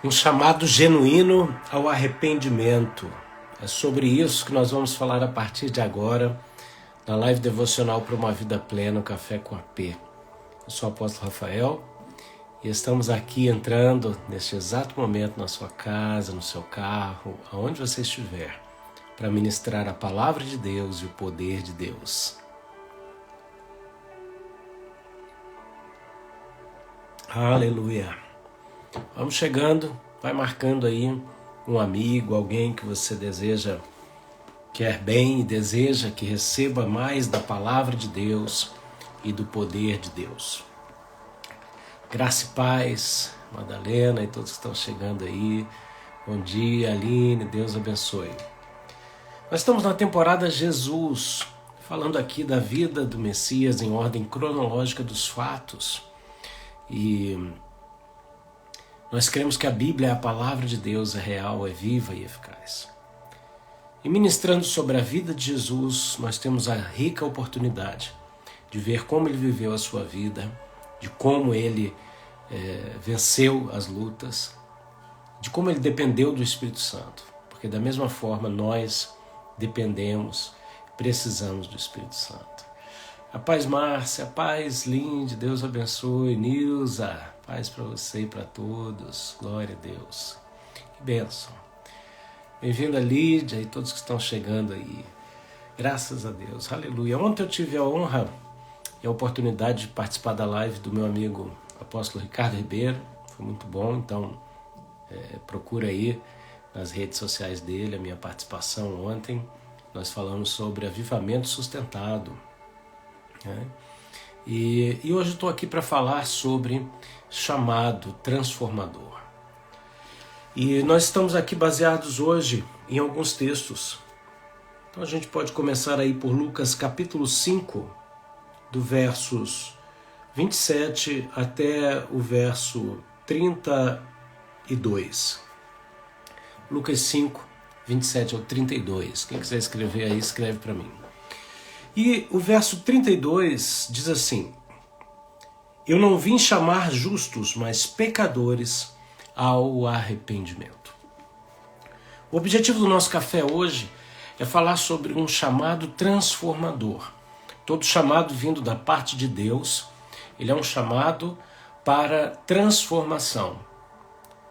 Um chamado genuíno ao arrependimento. É sobre isso que nós vamos falar a partir de agora, na live devocional para uma vida plena, Café com AP. Eu sou o apóstolo Rafael e estamos aqui entrando neste exato momento na sua casa, no seu carro, aonde você estiver, para ministrar a palavra de Deus e o poder de Deus. Aleluia! Vamos chegando, vai marcando aí um amigo, alguém que você deseja, quer bem e deseja que receba mais da palavra de Deus e do poder de Deus. Graça e paz, Madalena e todos que estão chegando aí. Bom dia, Aline, Deus abençoe. Nós estamos na temporada Jesus, falando aqui da vida do Messias em ordem cronológica dos fatos. E nós cremos que a Bíblia é a palavra de Deus, é real, é viva e eficaz. E ministrando sobre a vida de Jesus, nós temos a rica oportunidade de ver como ele viveu a sua vida, de como ele venceu as lutas, de como ele dependeu do Espírito Santo. Porque da mesma forma nós dependemos, precisamos do Espírito Santo. A paz, Márcia, a paz, Linde, Deus abençoe. Nilza, paz para você e para todos, glória a Deus. Que bênção. Bem-vinda, Lídia e todos que estão chegando aí. Graças a Deus, aleluia. Ontem eu tive a honra e a oportunidade de participar da live do meu amigo apóstolo Ricardo Ribeiro. Foi muito bom, então procura aí nas redes sociais dele a minha participação ontem. Nós falamos sobre avivamento sustentado. E hoje eu estou aqui para falar sobre chamado transformador. E nós estamos aqui baseados hoje em alguns textos. Então a gente pode começar aí por Lucas capítulo 5, do versos 27 até o verso 32. Lucas 5, 27 ao 32. Quem quiser escrever aí, escreve para mim. E o verso 32 diz assim: Eu não vim chamar justos, mas pecadores ao arrependimento. O objetivo do nosso café hoje é falar sobre um chamado transformador. Todo chamado vindo da parte de Deus, ele é um chamado para transformação,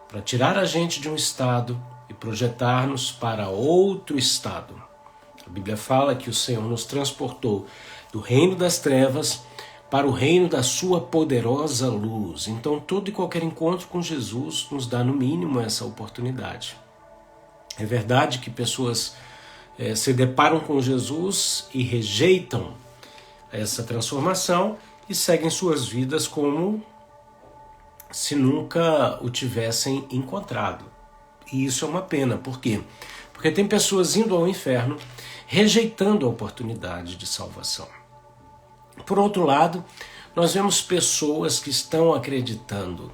para tirar a gente de um estado e projetar-nos para outro estado. A Bíblia fala que o Senhor nos transportou do reino das trevas para o reino da sua poderosa luz. Então todo e qualquer encontro com Jesus nos dá no mínimo essa oportunidade. É verdade que pessoas se deparam com Jesus e rejeitam essa transformação e seguem suas vidas como se nunca o tivessem encontrado. E isso é uma pena. Por quê? Porque tem pessoas indo ao inferno rejeitando a oportunidade de salvação. Por outro lado, nós vemos pessoas que estão acreditando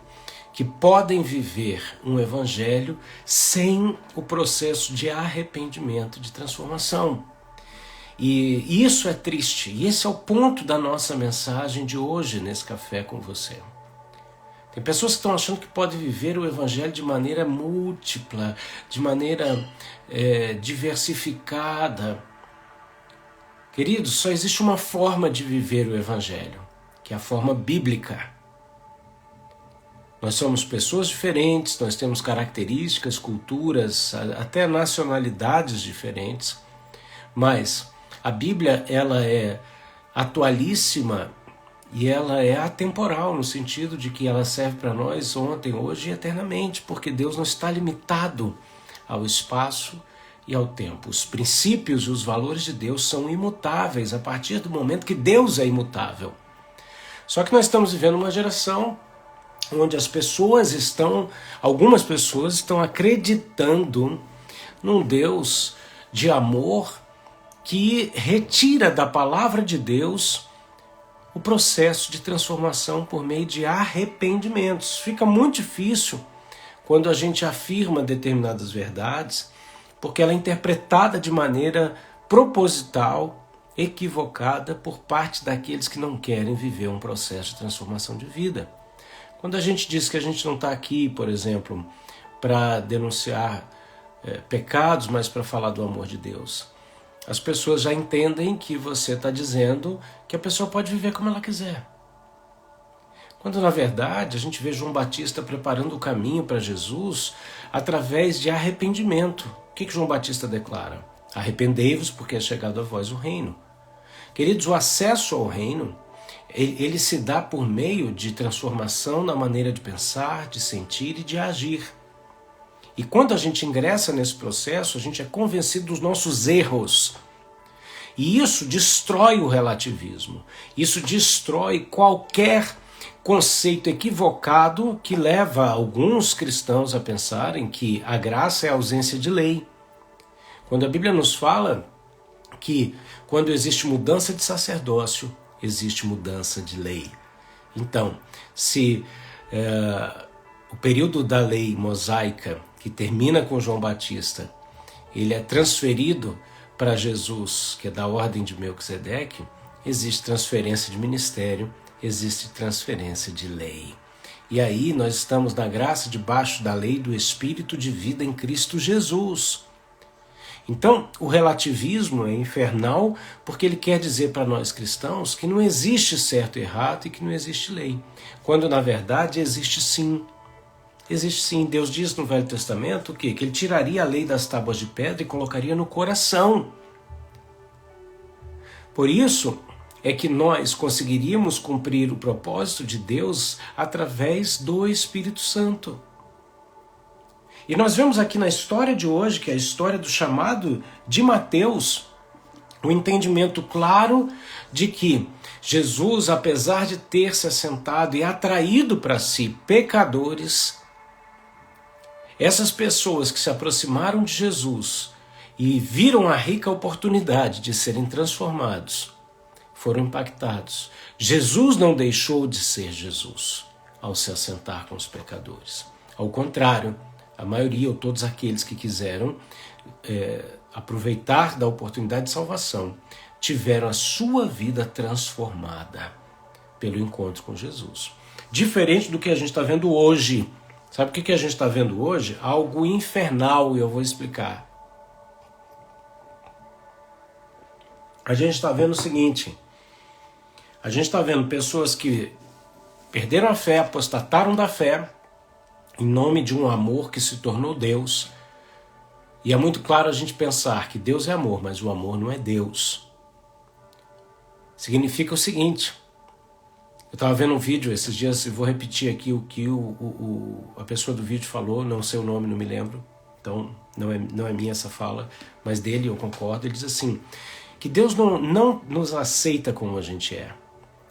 que podem viver um evangelho sem o processo de arrependimento, de transformação. E isso é triste, e esse é o ponto da nossa mensagem de hoje nesse café com você. Tem pessoas que estão achando que podem viver o evangelho de maneira múltipla, de maneira diversificada. Queridos, só existe uma forma de viver o evangelho, que é a forma bíblica. Nós somos pessoas diferentes, nós temos características, culturas, até nacionalidades diferentes, mas a Bíblia ela é atualíssima e ela é atemporal, no sentido de que ela serve para nós ontem, hoje e eternamente, porque Deus não está limitado ao espaço e ao tempo. Os princípios e os valores de Deus são imutáveis a partir do momento que Deus é imutável. Só que nós estamos vivendo uma geração onde algumas pessoas estão acreditando num Deus de amor que retira da palavra de Deus o processo de transformação por meio de arrependimentos. Fica muito difícil quando a gente afirma determinadas verdades, porque ela é interpretada de maneira proposital, equivocada por parte daqueles que não querem viver um processo de transformação de vida. Quando a gente diz que a gente não está aqui, por exemplo, para denunciar pecados, mas para falar do amor de Deus. As pessoas já entendem que você está dizendo que a pessoa pode viver como ela quiser. Quando, na verdade, a gente vê João Batista preparando o caminho para Jesus através de arrependimento. O que João Batista declara? Arrependei-vos, porque é chegado a vós o reino. Queridos, o acesso ao reino, ele se dá por meio de transformação na maneira de pensar, de sentir e de agir. E quando a gente ingressa nesse processo, a gente é convencido dos nossos erros. E isso destrói o relativismo. Isso destrói qualquer conceito equivocado que leva alguns cristãos a pensarem que a graça é a ausência de lei. Quando a Bíblia nos fala que quando existe mudança de sacerdócio, existe mudança de lei. Então, se o período da lei mosaica, que termina com João Batista, ele é transferido para Jesus, que é da ordem de Melquisedeque, existe transferência de ministério, existe transferência de lei. E aí nós estamos na graça debaixo da lei do Espírito de vida em Cristo Jesus. Então, o relativismo é infernal porque ele quer dizer para nós cristãos que não existe certo e errado e que não existe lei. Quando, na verdade, existe sim. Existe sim. Deus diz no Velho Testamento o quê? Que ele tiraria a lei das tábuas de pedra e colocaria no coração. Por isso é que nós conseguiríamos cumprir o propósito de Deus através do Espírito Santo. E nós vemos aqui na história de hoje, que é a história do chamado de Mateus, o entendimento claro de que Jesus, apesar de ter se assentado e atraído para si pecadores, essas pessoas que se aproximaram de Jesus e viram a rica oportunidade de serem transformados, foram impactados. Jesus não deixou de ser Jesus ao se assentar com os pecadores. Ao contrário, a maioria ou todos aqueles que quiseram aproveitar da oportunidade de salvação tiveram a sua vida transformada pelo encontro com Jesus. Diferente do que a gente está vendo hoje. Sabe o que a gente está vendo hoje? Algo infernal, e eu vou explicar. A gente está vendo o seguinte: a gente está vendo pessoas que perderam a fé, apostataram da fé, em nome de um amor que se tornou Deus. E é muito claro a gente pensar que Deus é amor, mas o amor não é Deus. Significa o seguinte: eu estava vendo um vídeo esses dias, e vou repetir aqui o que a pessoa do vídeo falou, não sei o nome, não me lembro, então não é minha essa fala, mas dele eu concordo. Ele diz assim, que Deus não nos aceita como a gente é.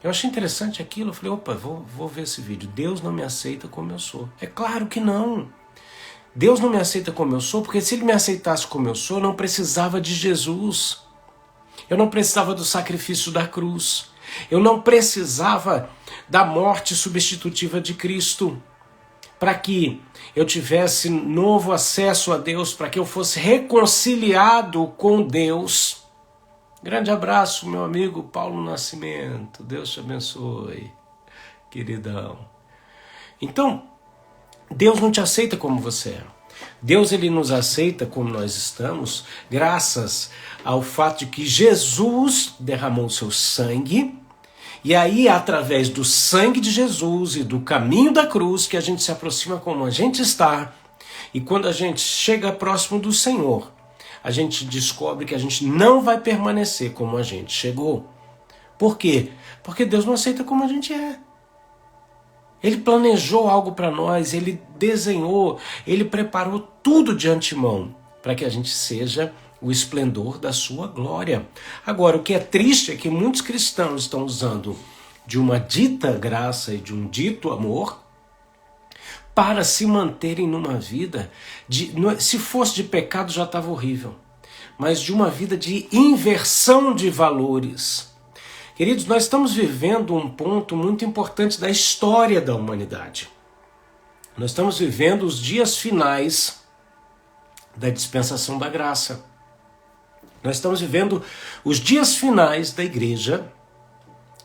Eu achei interessante aquilo, eu falei, opa, vou ver esse vídeo. Deus não me aceita como eu sou. É claro que não. Deus não me aceita como eu sou, porque se Ele me aceitasse como eu sou, eu não precisava de Jesus. Eu não precisava do sacrifício da cruz. Eu não precisava da morte substitutiva de Cristo para que eu tivesse novo acesso a Deus, para que eu fosse reconciliado com Deus. Grande abraço, meu amigo Paulo Nascimento. Deus te abençoe, queridão. Então, Deus não te aceita como você é. Deus, ele nos aceita como nós estamos, graças ao fato de que Jesus derramou seu sangue, e aí, através do sangue de Jesus e do caminho da cruz, que a gente se aproxima como a gente está, e quando a gente chega próximo do Senhor, a gente descobre que a gente não vai permanecer como a gente chegou. Por quê? Porque Deus não aceita como a gente é. Ele planejou algo para nós, Ele desenhou, Ele preparou tudo de antemão para que a gente seja o esplendor da sua glória. Agora, o que é triste é que muitos cristãos estão usando de uma dita graça e de um dito amor para se manterem numa vida, se fosse de pecado já estava horrível, mas de uma vida de inversão de valores. Queridos, nós estamos vivendo um ponto muito importante da história da humanidade. Nós estamos vivendo os dias finais da dispensação da graça. Nós estamos vivendo os dias finais da igreja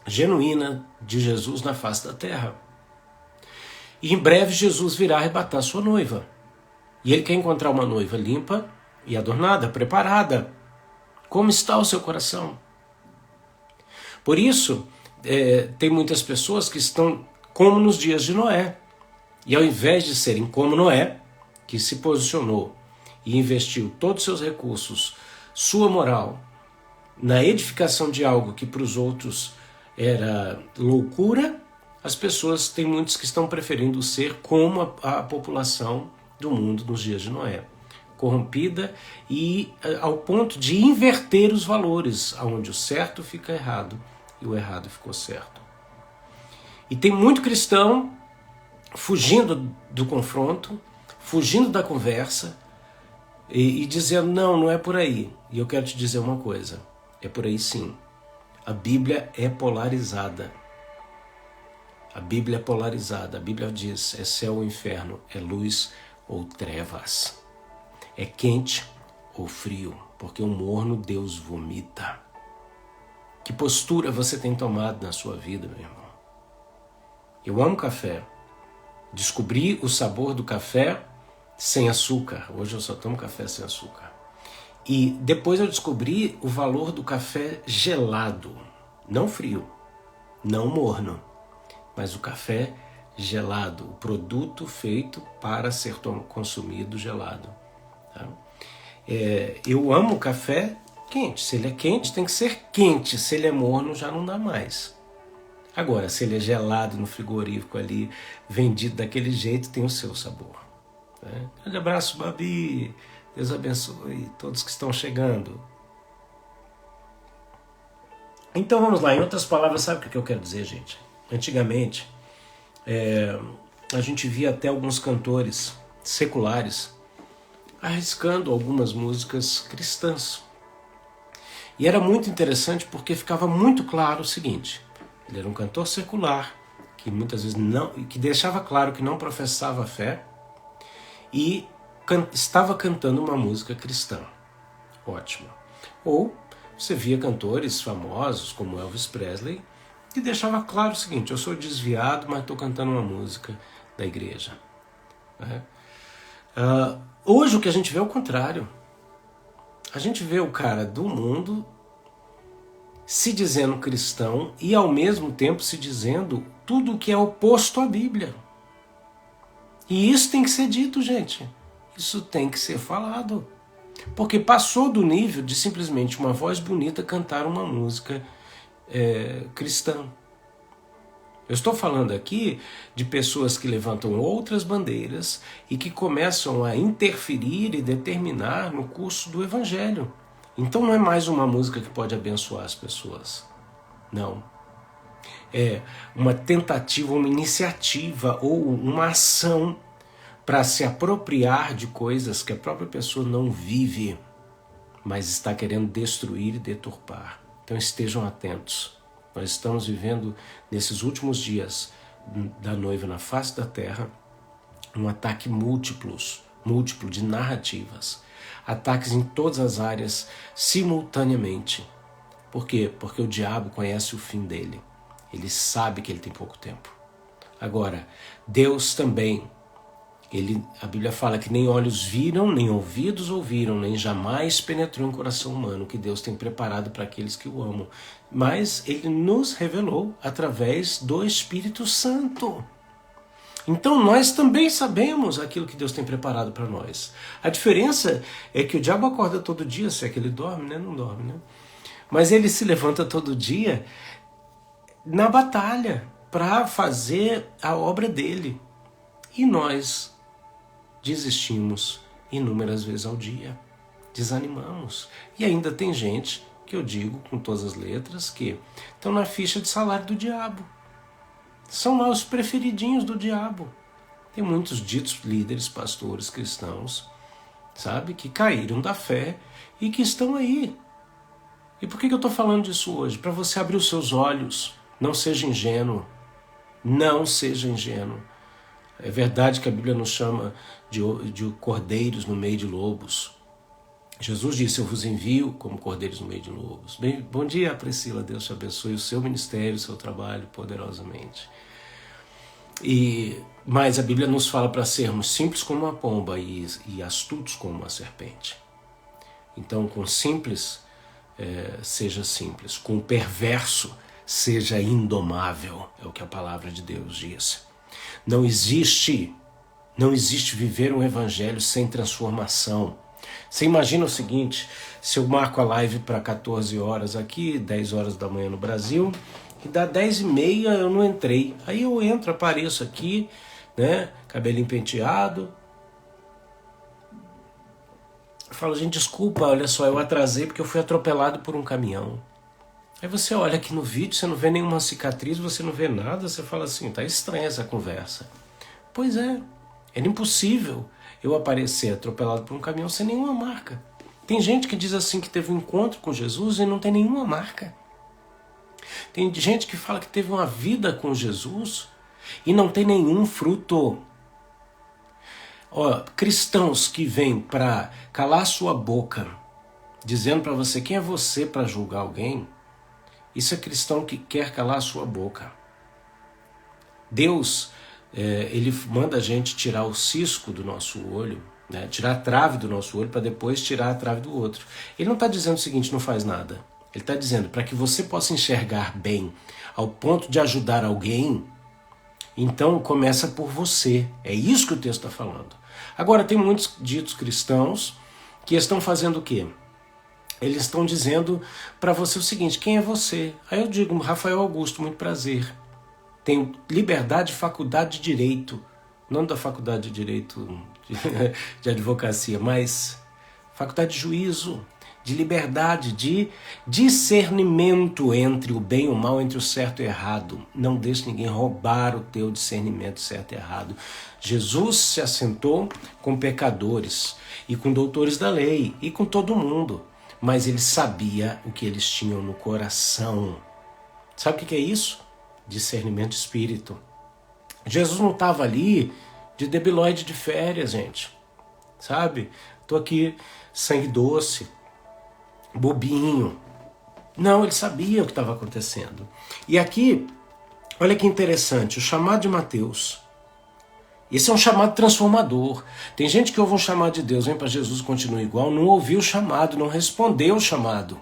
genuína de Jesus na face da terra. E em breve Jesus virá arrebatar sua noiva. E ele quer encontrar uma noiva limpa e adornada, preparada. Como está o seu coração? Por isso, tem muitas pessoas que estão como nos dias de Noé. E ao invés de serem como Noé, que se posicionou e investiu todos os seus recursos, sua moral, na edificação de algo que para os outros era loucura, as pessoas, tem muitos que estão preferindo ser como a população do mundo nos dias de Noé, corrompida e ao ponto de inverter os valores, onde o certo fica errado e o errado ficou certo. E tem muito cristão fugindo do confronto, fugindo da conversa e dizendo, não é por aí. E eu quero te dizer uma coisa, é por aí sim. A Bíblia é polarizada. A Bíblia é polarizada. A Bíblia diz, é céu ou inferno, é luz ou trevas. É quente ou frio, porque o morno Deus vomita. Que postura você tem tomado na sua vida, meu irmão? Eu amo café. Descobri o sabor do café sem açúcar. Hoje eu só tomo café sem açúcar. E depois eu descobri o valor do café gelado. Não frio, não morno, mas o café gelado. O produto feito para ser consumido gelado. Tá? Eu amo café quente. Se ele é quente, tem que ser quente. Se ele é morno, já não dá mais. Agora, se ele é gelado no frigorífico ali, vendido daquele jeito, tem o seu sabor. Né? Grande abraço, Babi. Deus abençoe todos que estão chegando. Então vamos lá, em outras palavras, sabe o que eu quero dizer, gente? Antigamente, a gente via até alguns cantores seculares arriscando algumas músicas cristãs. E era muito interessante porque ficava muito claro o seguinte: ele era um cantor secular, que muitas vezes que deixava claro que não professava fé e estava cantando uma música cristã. Ótimo. Ou você via cantores famosos como Elvis Presley que deixava claro o seguinte: eu sou desviado, mas estou cantando uma música da igreja. Hoje o que a gente vê é o contrário. A gente vê o cara do mundo se dizendo cristão e ao mesmo tempo se dizendo tudo o que é oposto à Bíblia. E isso tem que ser dito, gente. Isso tem que ser falado. Porque passou do nível de simplesmente uma voz bonita cantar uma música cristã. Eu estou falando aqui de pessoas que levantam outras bandeiras e que começam a interferir e determinar no curso do Evangelho. Então não é mais uma música que pode abençoar as pessoas. Não. É uma tentativa, uma iniciativa ou uma ação para se apropriar de coisas que a própria pessoa não vive, mas está querendo destruir e deturpar. Então estejam atentos. Nós estamos vivendo, nesses últimos dias da noiva na face da terra, um ataque múltiplo de narrativas. Ataques em todas as áreas, simultaneamente. Por quê? Porque o diabo conhece o fim dele. Ele sabe que ele tem pouco tempo. Agora, Deus também, a Bíblia fala que nem olhos viram, nem ouvidos ouviram, nem jamais penetrou em coração humano que Deus tem preparado para aqueles que o amam. Mas Ele nos revelou através do Espírito Santo. Então nós também sabemos aquilo que Deus tem preparado para nós. A diferença é que o diabo acorda todo dia, se é que ele dorme, né? Não dorme, né? Mas ele se levanta todo dia na batalha para fazer a obra dele. E nós desistimos inúmeras vezes ao dia, desanimamos. E ainda tem gente, que eu digo com todas as letras, que estão na ficha de salário do diabo. São lá os preferidinhos do diabo. Tem muitos ditos líderes, pastores, cristãos, sabe, que caíram da fé e que estão aí. E por que eu estou falando disso hoje? Para você abrir os seus olhos. Não seja ingênuo. Não seja ingênuo. É verdade que a Bíblia nos chama de cordeiros no meio de lobos. Jesus disse: eu vos envio como cordeiros no meio de lobos. Bem, bom dia, Priscila. Deus te abençoe o seu ministério, o seu trabalho poderosamente. Mas a Bíblia nos fala para sermos simples como uma pomba e astutos como uma serpente. Então, com simples, seja simples. Com perverso, seja indomável. É o que a palavra de Deus diz. Não existe viver um evangelho sem transformação. Você imagina o seguinte, se eu marco a live para 14 horas aqui, 10 horas da manhã no Brasil, e dá 10h30 eu não entrei. Aí eu entro, apareço aqui, né, cabelinho penteado. Eu falo, gente, desculpa, olha só, eu atrasei porque eu fui atropelado por um caminhão. Aí você olha aqui no vídeo, você não vê nenhuma cicatriz, você não vê nada, você fala assim, tá estranha essa conversa. Pois é, era impossível eu aparecer atropelado por um caminhão sem nenhuma marca. Tem gente que diz assim que teve um encontro com Jesus e não tem nenhuma marca. Tem gente que fala que teve uma vida com Jesus e não tem nenhum fruto. Cristãos que vêm para calar sua boca, dizendo para você quem é você para julgar alguém, isso é cristão que quer calar sua boca. Deus, ele manda a gente tirar o cisco do nosso olho, né, tirar a trave do nosso olho para depois tirar a trave do outro. Ele não está dizendo o seguinte, não faz nada. Ele está dizendo, para que você possa enxergar bem ao ponto de ajudar alguém, então começa por você. É isso que o texto está falando. Agora, tem muitos ditos cristãos que estão fazendo o quê? Eles estão dizendo para você o seguinte, quem é você? Aí eu digo, Rafael Augusto, muito prazer. Tenho liberdade, faculdade de direito, não da faculdade de direito de advocacia, mas faculdade de juízo, de liberdade, de discernimento entre o bem e o mal, entre o certo e o errado. Não deixe ninguém roubar o teu discernimento certo e errado. Jesus se assentou com pecadores e com doutores da lei e com todo mundo, mas ele sabia o que eles tinham no coração. Sabe o que é isso? Discernimento de espírito. Jesus não estava ali de debilóide de férias, gente. Sabe? Estou aqui, sangue doce, bobinho. Não, ele sabia o que estava acontecendo. E aqui, olha que interessante, o chamado de Mateus. Esse é um chamado transformador. Tem gente que ouve um chamado de Deus, vem para Jesus e continua igual, não ouviu o chamado, não respondeu o chamado.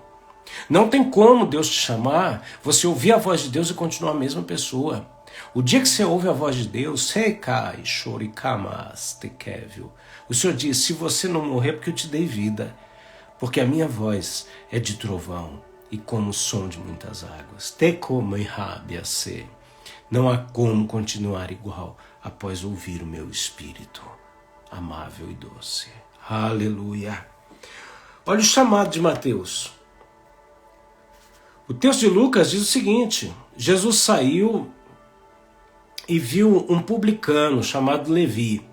Não tem como Deus te chamar, você ouvir a voz de Deus e continuar a mesma pessoa. O dia que você ouve a voz de Deus, o Senhor diz, se você não morrer, porque eu te dei vida, porque a minha voz é de trovão e como o som de muitas águas. Não há como continuar igual após ouvir o meu espírito amável e doce. Aleluia. Olha o chamado de Mateus. O texto de Lucas diz o seguinte, Jesus saiu e viu um publicano chamado Levi.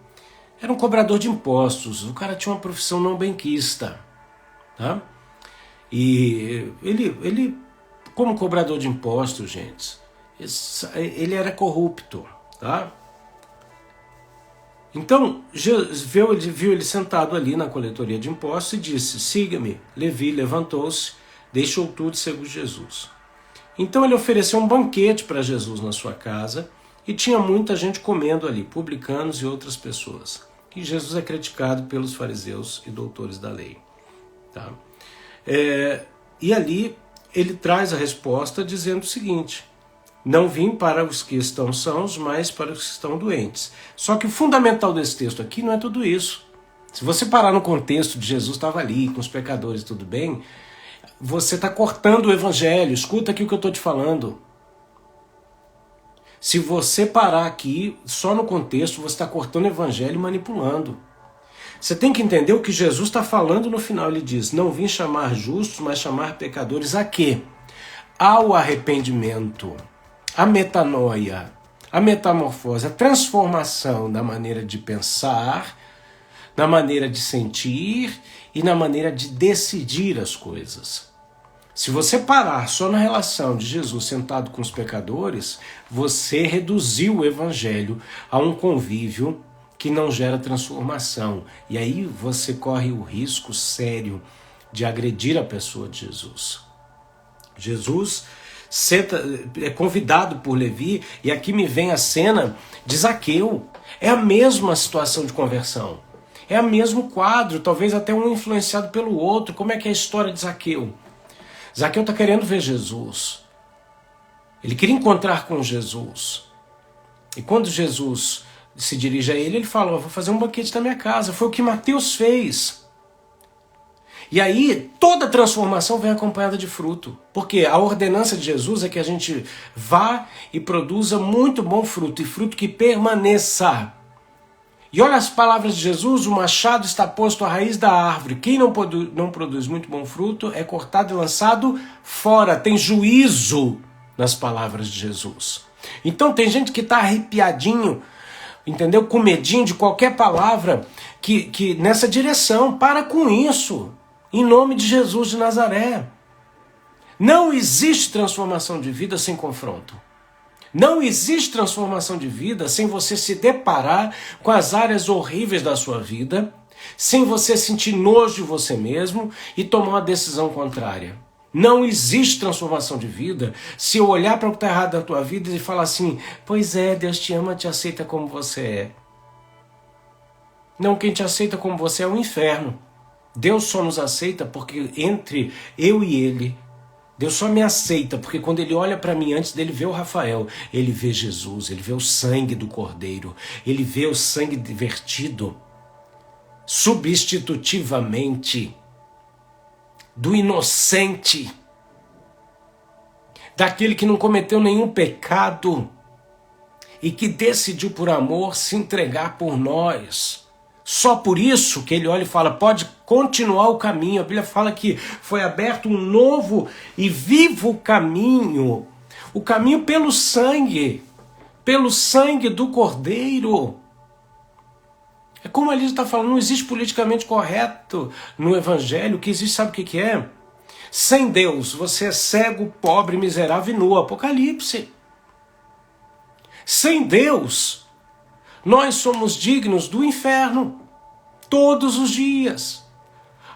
Era um cobrador de impostos, o cara tinha uma profissão não benquista. Tá? E ele, como cobrador de impostos, gente, ele era corrupto. Tá? Então, viu ele sentado ali na coletoria de impostos e disse, siga-me. Levi levantou-se, deixou tudo e seguiu Jesus. Então ele ofereceu um banquete para Jesus na sua casa e tinha muita gente comendo ali, publicanos e outras pessoas. E Jesus é criticado pelos fariseus e doutores da lei. Tá? E ali ele traz a resposta dizendo o seguinte, não vim para os que estão sãos, mas para os que estão doentes. Só que o fundamental desse texto aqui não é tudo isso. Se você parar no contexto de Jesus estava ali com os pecadores, tudo bem, você está cortando o evangelho. Escuta aqui o que eu estou te falando. Se você parar aqui só no contexto, você está cortando o evangelho e manipulando. Você tem que entender o que Jesus está falando no final. Ele diz, não vim chamar justos, mas chamar pecadores a quê? Ao arrependimento, a metanoia, a metamorfose, a transformação da maneira de pensar, na maneira de sentir e na maneira de decidir as coisas. Se você parar só na relação de Jesus sentado com os pecadores, você reduziu o evangelho a um convívio que não gera transformação. E aí você corre o risco sério de agredir a pessoa de Jesus. Jesus é convidado por Levi, e aqui me vem a cena de Zaqueu. É a mesma situação de conversão. É o mesmo quadro, talvez até um influenciado pelo outro. Como é que é a história de Zaqueu? Zaqueu está querendo ver Jesus. Ele queria encontrar com Jesus. E quando Jesus se dirige a ele, ele fala: vou fazer um banquete na minha casa. Foi o que Mateus fez. E aí, toda transformação vem acompanhada de fruto. Porque a ordenança de Jesus é que a gente vá e produza muito bom fruto, e fruto que permaneça. E olha as palavras de Jesus: o machado está posto à raiz da árvore. Quem não produz muito bom fruto é cortado e lançado fora. Tem juízo nas palavras de Jesus. Então tem gente que está arrepiadinho, entendeu? Com medinho de qualquer palavra que nessa direção. Para com isso. Em nome de Jesus de Nazaré. Não existe transformação de vida sem confronto. Não existe transformação de vida sem você se deparar com as áreas horríveis da sua vida, sem você sentir nojo de você mesmo e tomar uma decisão contrária. Não existe transformação de vida se eu olhar para o que está errado na tua vida e falar assim: pois é, Deus te ama, te aceita como você é. Não, quem te aceita como você é o inferno. Deus só nos aceita porque entre eu e Ele, Deus só me aceita porque quando Ele olha para mim, antes dele ver o Rafael, Ele vê Jesus, Ele vê o sangue do Cordeiro, Ele vê o sangue vertido substitutivamente do inocente, daquele que não cometeu nenhum pecado e que decidiu por amor se entregar por nós. Só por isso que ele olha e fala: pode continuar o caminho. A Bíblia fala que foi aberto um novo e vivo caminho. O caminho pelo sangue do Cordeiro. É como a Lídia está falando, não existe politicamente correto no Evangelho. O que existe, sabe o que é? Sem Deus, você é cego, pobre, miserável e nu. Apocalipse. Sem Deus, nós somos dignos do inferno. Todos os dias.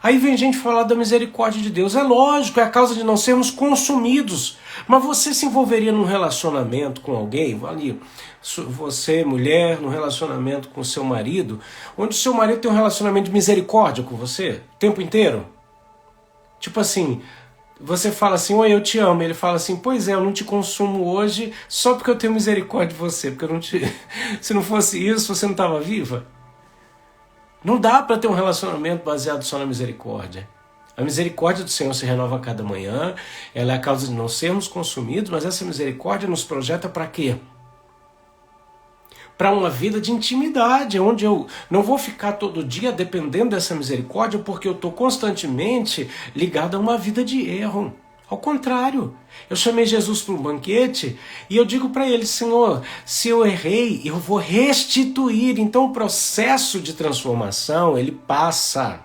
Aí vem gente falar da misericórdia de Deus. É lógico, é a causa de não sermos consumidos. Mas você se envolveria num relacionamento com alguém, ali, você, mulher, num relacionamento com seu marido, onde o seu marido tem um relacionamento de misericórdia com você o tempo inteiro? Tipo assim, você fala assim: oi, eu te amo. Ele fala assim: pois é, eu não te consumo hoje só porque eu tenho misericórdia de você. Porque eu não te... se não fosse isso, você não estava viva. Não dá para ter um relacionamento baseado só na misericórdia. A misericórdia do Senhor se renova a cada manhã, ela é a causa de não sermos consumidos, mas essa misericórdia nos projeta para quê? Para uma vida de intimidade, onde eu não vou ficar todo dia dependendo dessa misericórdia, porque eu estou constantemente ligado a uma vida de erro. Ao contrário, eu chamei Jesus para um banquete e eu digo para ele: Senhor, se eu errei, eu vou restituir. Então o processo de transformação, ele passa.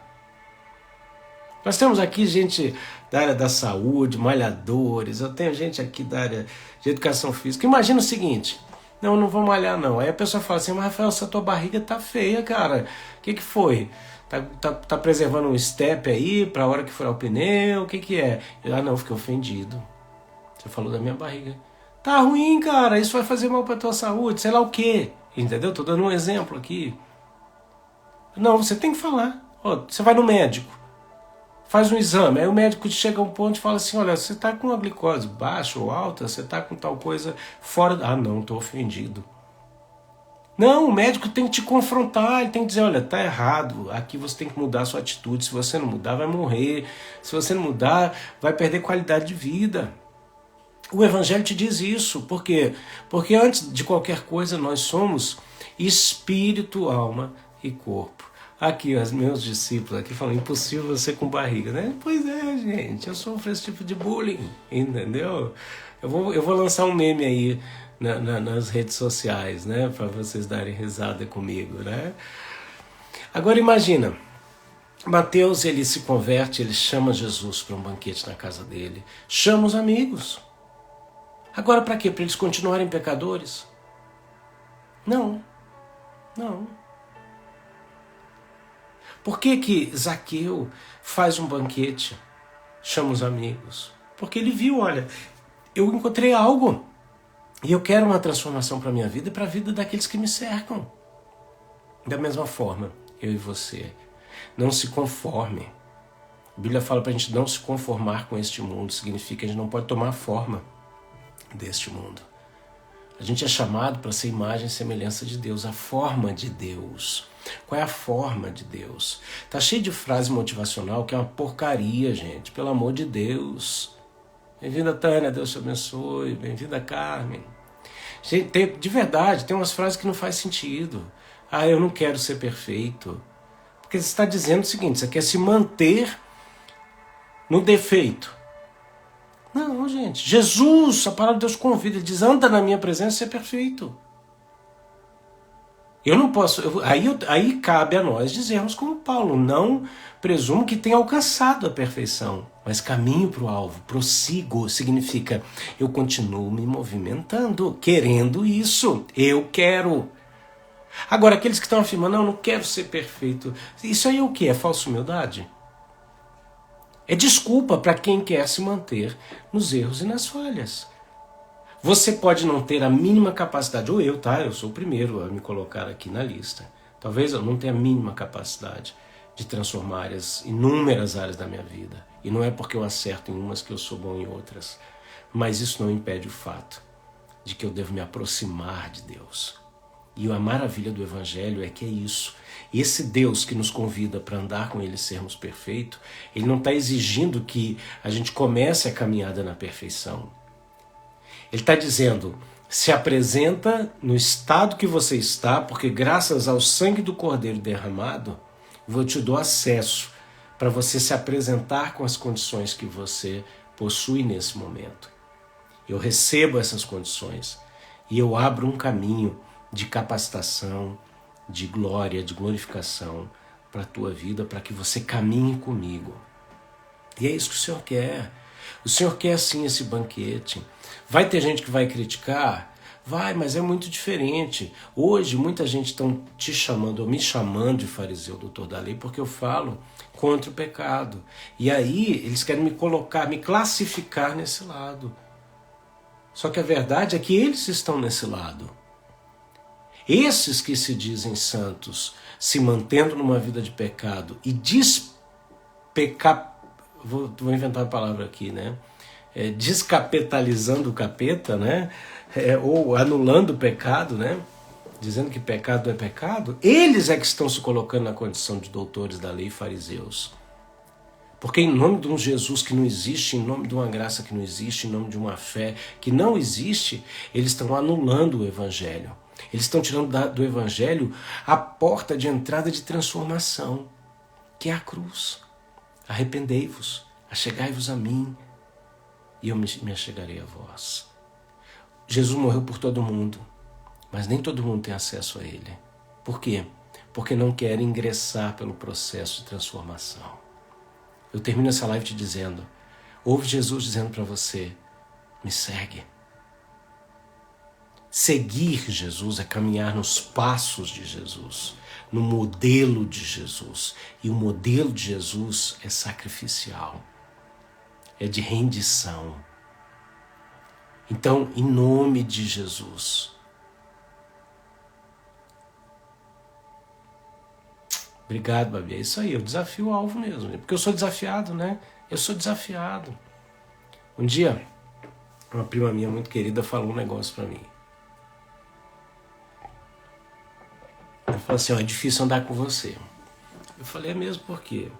Nós temos aqui gente da área da saúde, malhadores, eu tenho gente aqui da área de educação física. Imagina o seguinte: não vou malhar não. Aí a pessoa fala assim: mas Rafael, essa tua barriga tá feia, cara. O que foi? Tá preservando um step aí pra hora que furar o pneu? O que é? Não, fiquei ofendido. Você falou da minha barriga. Tá ruim, cara, isso vai fazer mal pra tua saúde, sei lá o quê. Entendeu? Tô dando um exemplo aqui. Não, você tem que falar. Você vai no médico, faz um exame, aí o médico chega a um ponto e fala assim: olha, você tá com a glicose baixa ou alta, você tá com tal coisa fora... não, tô ofendido. Não, o médico tem que te confrontar, ele tem que dizer: olha, tá errado, aqui você tem que mudar a sua atitude, se você não mudar vai morrer, se você não mudar vai perder qualidade de vida. O Evangelho te diz isso, por quê? Porque antes de qualquer coisa nós somos espírito, alma e corpo. Aqui, os meus discípulos aqui falam: impossível você com barriga, né? Pois é, gente, eu sofro esse tipo de bullying, entendeu? Eu vou lançar um meme aí nas redes sociais, né, para vocês darem risada comigo, né? Agora imagina, Mateus, ele se converte, ele chama Jesus para um banquete na casa dele, chama os amigos. Agora para quê? Para eles continuarem pecadores? Não. Por que Zaqueu faz um banquete, chama os amigos? Porque ele viu: olha, eu encontrei algo. E eu quero uma transformação para a minha vida e para a vida daqueles que me cercam. Da mesma forma, eu e você. Não se conforme. A Bíblia fala para a gente não se conformar com este mundo. Significa que a gente não pode tomar a forma deste mundo. A gente é chamado para ser imagem e semelhança de Deus, a forma de Deus. Qual é a forma de Deus? Tá cheio de frase motivacional que é uma porcaria, gente. Pelo amor de Deus. Bem-vinda, Tânia, Deus te abençoe. Bem-vinda, Carmen. Gente, de verdade, tem umas frases que não faz sentido. Eu não quero ser perfeito. Porque você está dizendo o seguinte, você quer se manter no defeito. Não, gente. Jesus, a palavra de Deus convida, ele diz, anda na minha presença e ser perfeito. Eu não posso... Aí cabe a nós dizermos como Paulo, não presumo que tenha alcançado a perfeição, mas caminho para o alvo, prossigo, significa eu continuo me movimentando, querendo isso, eu quero. Agora, aqueles que estão afirmando, não quero ser perfeito, isso aí é o que? É falsa humildade? É desculpa para quem quer se manter nos erros e nas falhas. Você pode não ter a mínima capacidade, ou eu, tá? Eu sou o primeiro a me colocar aqui na lista. Talvez eu não tenha a mínima capacidade de transformar inúmeras áreas da minha vida. E não é porque eu acerto em umas que eu sou bom em outras. Mas isso não impede o fato de que eu devo me aproximar de Deus. E a maravilha do Evangelho é que é isso. Esse Deus que nos convida para andar com Ele e sermos perfeitos, Ele não está exigindo que a gente comece a caminhada na perfeição. Ele está dizendo, se apresenta no estado que você está, porque graças ao sangue do Cordeiro derramado, eu te dou acesso para você se apresentar com as condições que você possui nesse momento. Eu recebo essas condições e eu abro um caminho de capacitação, de glória, de glorificação para a tua vida, para que você caminhe comigo. E é isso que o Senhor quer. O Senhor quer sim esse banquete. Vai ter gente que vai criticar? Vai, mas é muito diferente. Hoje muita gente está te chamando, ou me chamando de fariseu, doutor da lei, porque eu falo contra o pecado. E aí eles querem me colocar, me classificar nesse lado. Só que a verdade é que eles estão nesse lado. Esses que se dizem santos, se mantendo numa vida de pecado e vou inventar uma palavra aqui, né? Descapitalizando o capeta, né? Ou anulando o pecado, né? Dizendo que pecado é pecado, eles é que estão se colocando na condição de doutores da lei e fariseus. Porque em nome de um Jesus que não existe, em nome de uma graça que não existe, em nome de uma fé que não existe, eles estão anulando o Evangelho. Eles estão tirando do Evangelho a porta de entrada de transformação, que é a cruz. Arrependei-vos, achegai-vos a mim, e eu me achegarei a vós. Jesus morreu por todo mundo, mas nem todo mundo tem acesso a Ele. Por quê? Porque não quer ingressar pelo processo de transformação. Eu termino essa live te dizendo, ouve Jesus dizendo para você, me segue. Seguir Jesus é caminhar nos passos de Jesus, no modelo de Jesus. E o modelo de Jesus é sacrificial, é de rendição. Então, em nome de Jesus, obrigado, Babi. É isso aí, eu desafio o alvo mesmo, porque eu sou desafiado, né? Eu sou desafiado. Um dia, uma prima minha muito querida falou um negócio para mim. Ela falou assim, é difícil andar com você. Eu falei, é mesmo por quê?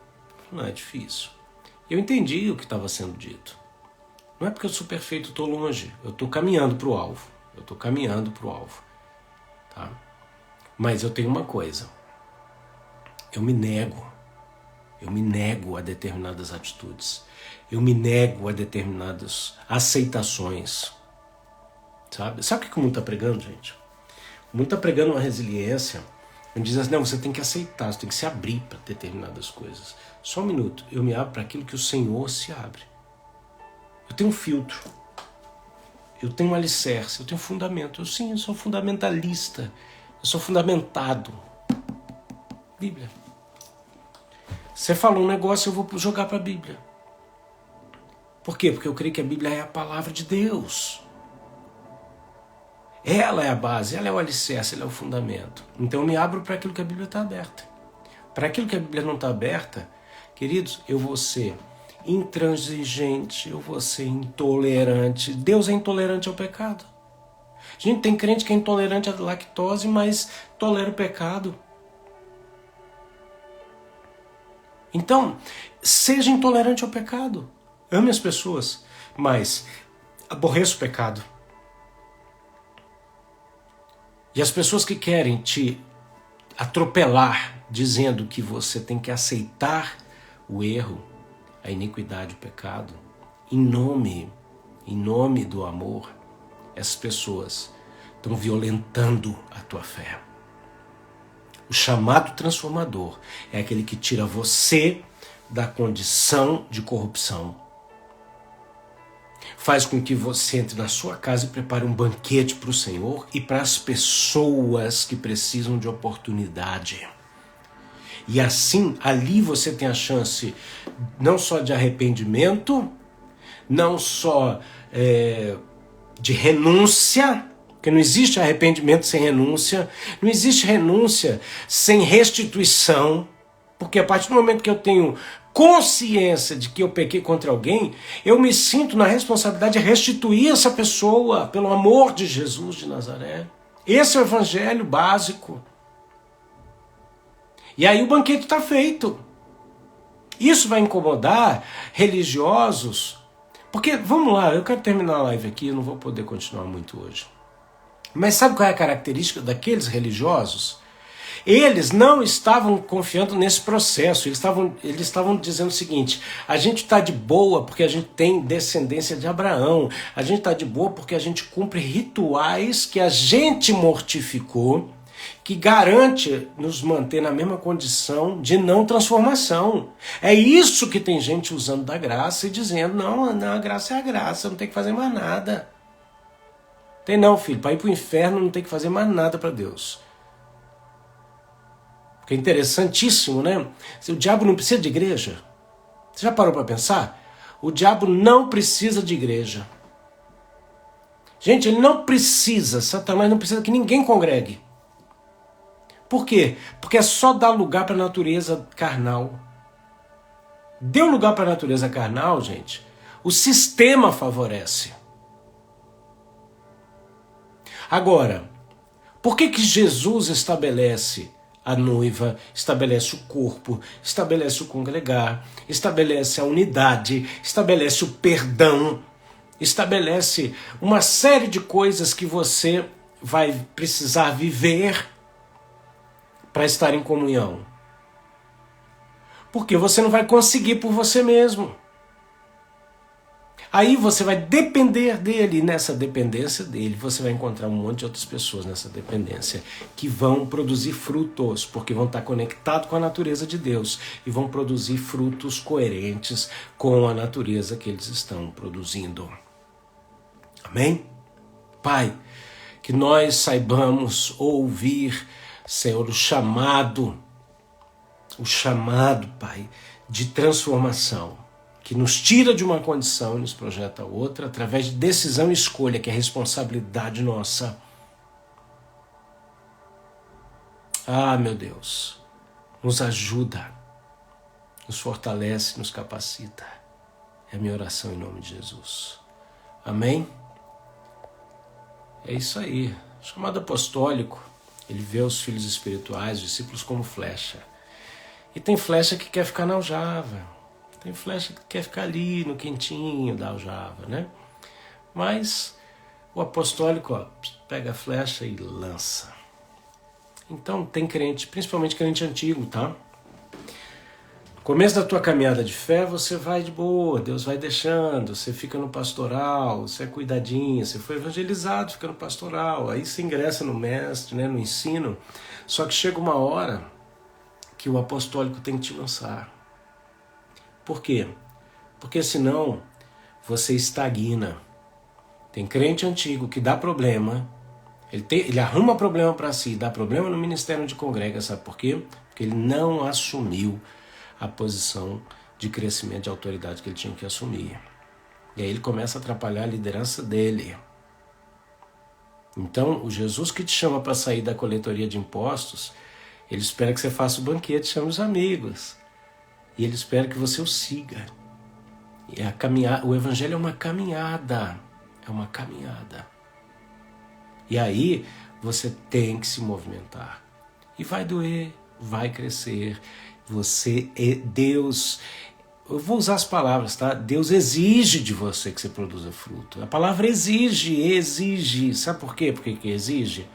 Não, é difícil. Eu entendi o que estava sendo dito. Não é porque eu sou perfeito, eu estou longe. Eu estou caminhando para o alvo. Tá? Mas eu tenho uma coisa. Eu me nego a determinadas atitudes. Eu me nego a determinadas aceitações. Sabe o que o mundo está pregando, gente? O mundo está pregando uma resiliência. Ele diz assim, não, você tem que aceitar, você tem que se abrir para determinadas coisas. Só um minuto, eu me abro para aquilo que o Senhor se abre. Eu tenho um filtro. Eu tenho um alicerce, eu tenho um fundamento. Eu sou fundamentalista. Eu sou fundamentado. Bíblia. Você falou um negócio, eu vou jogar para a Bíblia. Por quê? Porque eu creio que a Bíblia é a palavra de Deus. Ela é a base, ela é o alicerce, ela é o fundamento. Então eu me abro para aquilo que a Bíblia está aberta. Para aquilo que a Bíblia não está aberta, queridos, eu vou ser intransigente, eu vou ser intolerante. Deus é intolerante ao pecado. Gente, tem crente que é intolerante à lactose, mas tolera o pecado. Então, seja intolerante ao pecado. Ame as pessoas, mas aborreça o pecado. E as pessoas que querem te atropelar, dizendo que você tem que aceitar o erro, a iniquidade, o pecado, em nome do amor, essas pessoas estão violentando a tua fé. O chamado transformador é aquele que tira você da condição de corrupção. Faz com que você entre na sua casa e prepare um banquete para o Senhor e para as pessoas que precisam de oportunidade. E assim, ali você tem a chance não só de arrependimento, não só de renúncia, porque não existe arrependimento sem renúncia, não existe renúncia sem restituição, porque a partir do momento que eu tenho consciência de que eu pequei contra alguém, eu me sinto na responsabilidade de restituir essa pessoa pelo amor de Jesus de Nazaré. Esse é o evangelho básico. E aí o banquete está feito. Isso vai incomodar religiosos, porque, vamos lá, eu quero terminar a live aqui, eu não vou poder continuar muito hoje. Mas sabe qual é a característica daqueles religiosos? Eles não estavam confiando nesse processo, eles estavam dizendo o seguinte: a gente está de boa porque a gente tem descendência de Abraão, a gente está de boa porque a gente cumpre rituais que a gente mortificou, que garante nos manter na mesma condição de não transformação. É isso que tem gente usando da graça e dizendo, não, a graça é a graça, não tem que fazer mais nada. Tem não, filho, para ir para o inferno não tem que fazer mais nada para Deus. Porque é interessantíssimo, né? O diabo não precisa de igreja. Você já parou para pensar? O diabo não precisa de igreja. Gente, ele não precisa, Satanás não precisa que ninguém congregue. Por quê? Porque é só dar lugar para a natureza carnal. Deu lugar para a natureza carnal, gente, o sistema favorece. Agora, por que Jesus estabelece a noiva, estabelece o corpo, estabelece o congregar, estabelece a unidade, estabelece o perdão, estabelece uma série de coisas que você vai precisar viver para estar em comunhão? Porque você não vai conseguir por você mesmo. Aí você vai depender dele, e nessa dependência dele você vai encontrar um monte de outras pessoas nessa dependência que vão produzir frutos, porque vão estar conectados com a natureza de Deus e vão produzir frutos coerentes com a natureza que eles estão produzindo. Amém? Pai, que nós saibamos ouvir, Senhor, o chamado, Pai, de transformação, que nos tira de uma condição e nos projeta a outra, através de decisão e escolha, que é responsabilidade nossa. Ah, meu Deus, nos ajuda, nos fortalece, nos capacita. É a minha oração em nome de Jesus. Amém? É isso aí. O chamado apostólico, ele vê os filhos espirituais, os discípulos, como flecha. E tem flecha que quer ficar na aljava. Tem flecha que quer ficar ali no quentinho da aljava, né? Mas o apostólico, pega a flecha e lança. Então tem crente, principalmente crente antigo, tá? No começo da tua caminhada de fé, você vai de boa, Deus vai deixando, você fica no pastoral, você é cuidadinho, você foi evangelizado, fica no pastoral, aí você ingressa no mestre, né, no ensino. Só que chega uma hora que o apostólico tem que te lançar. Por quê? Porque senão você estagna. Tem crente antigo que dá problema, ele arruma problema para si, dá problema no ministério onde congrega, sabe por quê? Porque ele não assumiu a posição de crescimento de autoridade que ele tinha que assumir. E aí ele começa a atrapalhar a liderança dele. Então, o Jesus que te chama para sair da coletoria de impostos, ele espera que você faça o banquete, chame os amigos. E ele espera que você o siga. E o evangelho é uma caminhada. É uma caminhada. E aí, você tem que se movimentar. E vai doer, vai crescer. Você é Deus. Eu vou usar as palavras, tá? Deus exige de você que você produza fruto. A palavra exige. Sabe por quê? Por que exige?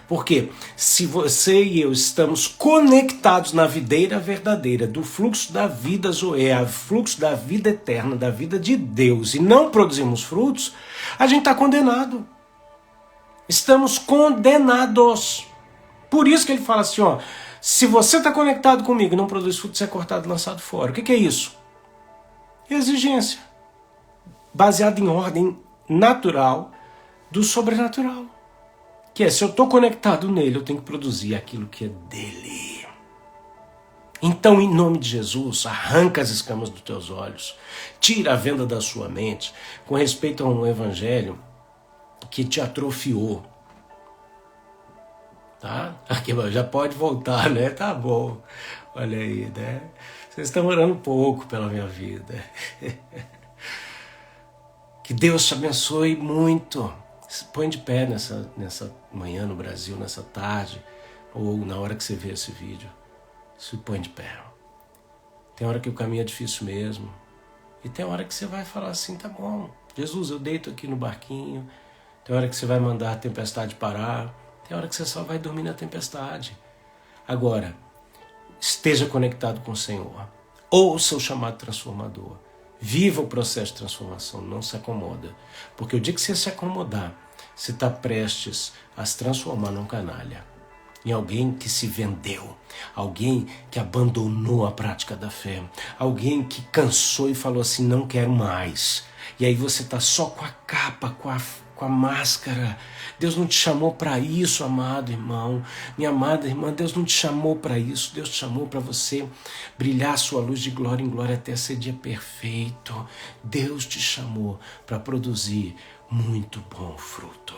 Porque se você e eu estamos conectados na videira verdadeira, do fluxo da vida Zoé, fluxo da vida eterna, da vida de Deus, e não produzimos frutos, a gente está condenado. Estamos condenados. Por isso que ele fala assim, ó, se você está conectado comigo e não produz fruto, você é cortado e lançado fora. O que é isso? Exigência. Baseada em ordem natural do sobrenatural. Que é, se eu estou conectado nele, eu tenho que produzir aquilo que é dele. Então, em nome de Jesus, arranca as escamas dos teus olhos, tira a venda da sua mente com respeito a um evangelho que te atrofiou. Tá? Aqui, já pode voltar, né? Tá bom. Olha aí, né? Vocês estão orando pouco pela minha vida. Que Deus te abençoe muito. Põe de pé nessa manhã no Brasil, nessa tarde, ou na hora que você vê esse vídeo. Se põe de pé. Tem hora que o caminho é difícil mesmo. E tem hora que você vai falar assim, tá bom, Jesus, eu deito aqui no barquinho. Tem hora que você vai mandar a tempestade parar. Tem hora que você só vai dormir na tempestade. Agora, esteja conectado com o Senhor. Ouça o chamado transformador. Viva o processo de transformação, não se acomoda. Porque o dia que você se acomodar, você está prestes a se transformar num canalha. Em alguém que se vendeu. Alguém que abandonou a prática da fé. Alguém que cansou e falou assim, não quero mais. E aí você está só com a capa, com a máscara. Deus não te chamou para isso, amado irmão. Minha amada irmã, Deus não te chamou para isso. Deus te chamou para você brilhar a sua luz de glória em glória até ser dia perfeito. Deus te chamou para produzir muito bom fruto.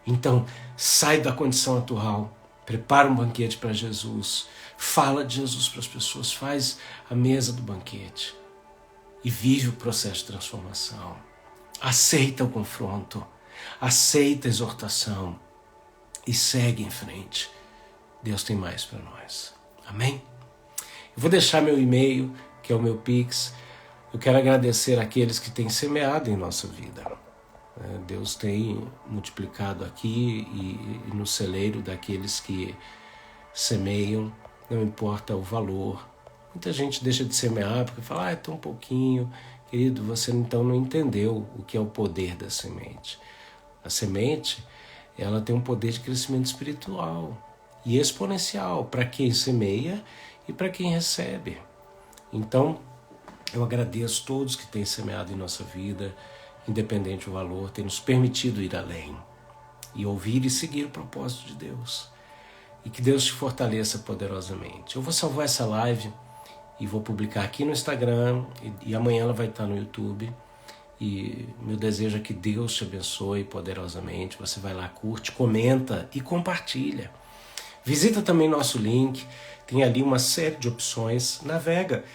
Então, sai da condição atual. Prepara um banquete para Jesus. Fala de Jesus para as pessoas. Faz a mesa do banquete. E vive o processo de transformação. Aceita o confronto, aceita a exortação e segue em frente. Deus tem mais para nós. Amém? Eu vou deixar meu e-mail, que é o meu Pix. Eu quero agradecer àqueles que têm semeado em nossa vida. Deus tem multiplicado aqui e no celeiro daqueles que semeiam, não importa o valor. Muita gente deixa de semear porque fala, é tão pouquinho. Querido, você então não entendeu o que é o poder da semente. A semente, ela tem um poder de crescimento espiritual e exponencial para quem semeia e para quem recebe. Então, eu agradeço a todos que têm semeado em nossa vida, independente do valor, têm nos permitido ir além e ouvir e seguir o propósito de Deus. E que Deus te fortaleça poderosamente. Eu vou salvar essa live e vou publicar aqui no Instagram e amanhã ela vai estar no YouTube. E meu desejo é que Deus te abençoe poderosamente. Você vai lá, curte, comenta e compartilha. Visita também nosso link, tem ali uma série de opções. Navega,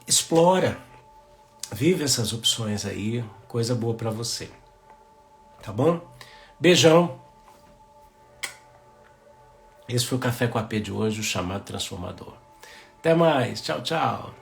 explora, vive essas opções aí, coisa boa para você. Tá bom? Beijão. Esse foi o Café com a P de hoje, o chamado transformador. Até mais. Tchau, tchau.